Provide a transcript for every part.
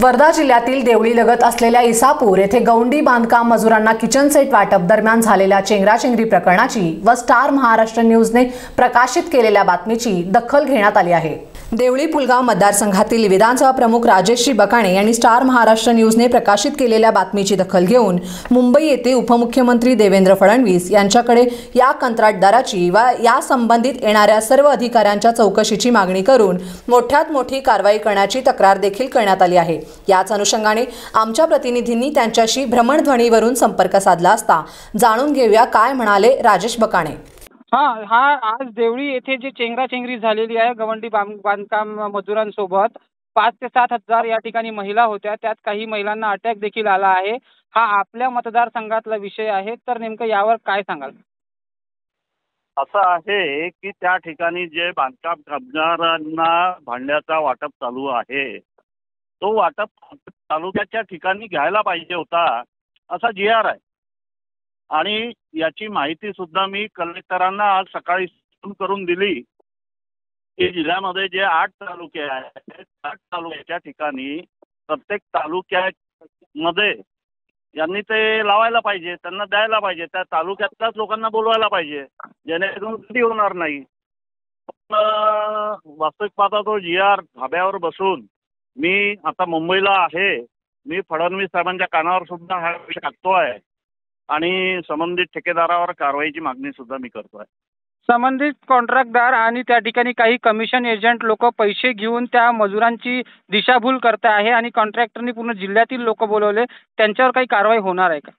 वर्धा जिल्ह्यातील देवळीलगत असलेल्या इसापूर येथे गौंडी बांधकाम मजुरांना किचन सेट वाटप दरम्यान झालेल्या चेंगराचेंगरी प्रकरणाची व स्टार महाराष्ट्र न्यूजने प्रकाशित केलेल्या बातमीची दखल घेण्यात आली आहे। देवळी पुलगाव मतदारसंघातील विधानसभा प्रमुख राजेशजी बकाणे यांनी स्टार महाराष्ट्र न्यूजने प्रकाशित केलेल्या बातमीची दखल घेऊन मुंबई येथे उपमुख्यमंत्री देवेंद्र फडणवीस यांच्याकडे या कंत्राटदाराची व या संबंधित येणाऱ्या सर्व अधिकाऱ्यांच्या चौकशीची मागणी करून मोठ्यात मोठी कारवाई करण्याची तक्रार देखील करण्यात आली आहे। याच अनुषंगाने आमच्या प्रतिनिधींनी त्यांच्याशी भ्रमणध्वनीवरून संपर्क साधला असता जाणून घेऊया काय म्हणाले राजेश बकाणे। हा आज देवळी येथे जे चेंगराचेंगरी झालेली आहे गवंडी बांधकाम मजुरांसोबत 5 ते 7 हजार या ठिकाणी महिला होत्या, त्यात काही महिलांना अटॅक देखील आला आहे। हा आपल्या मतदारसंघातला विषय आहे, तर नेमकं यावर काय सांगाल? असं आहे की त्या ठिकाणी जे बांधकाम कामगारांना भांड्याचा वाटप चालू आहे तो वाटप तालुक्याच्या ठिकाणी घ्यायला पाहिजे होता असा GR आहे आणि याची माहिती सुद्धा मी कलेक्टरांना आज सकाळी करून दिली की जिल्ह्यामध्ये जे 8 तालुके आहेत 8 तालुक्याच्या ठिकाणी प्रत्येक तालुक्यामध्ये यांनी ते लावायला पाहिजे, त्यांना द्यायला पाहिजे, त्या तालुक्यातल्याच लोकांना बोलवायला पाहिजे जेणेकरून कधी होणार नाही। वास्तविक पाहता तो GR धाब्यावर बसून मी आता मुंबईला आहे, मी फडणवीस साहेबांच्या कानावर सुद्धा हा विषय टाकतोय आणि संबंधित ठेकेदारावर कारवाईची मागणी सुद्धा मी करतोय। संबंधित कॉन्ट्रॅक्टदार आणि त्या ठिकाणी काही कमिशन एजंट लोक पैसे घेऊन त्या मजुरांची दिशाभूल करत आहे आणि कॉन्ट्रॅक्टरनी पूर्ण जिल्ह्यातील लोक बोलवले, त्यांच्यावर काही कारवाई होणार आहे का?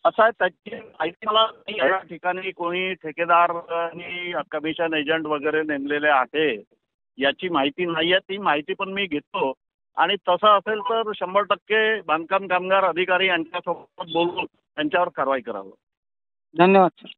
असं आहे, त्याची माहिती मला नाही आहे। या ठिकाणी कोणी ठेकेदारांनी कमिशन एजंट वगैरे नेमलेले आहे याची माहिती नाही आहे, ती माहिती पण मी घेतो आणि तसं असेल तर 100% बांधकाम कामगार अधिकारी यांच्यासोबत बोलून त्यांच्यावर कारवाई करावं। धन्यवाद सर।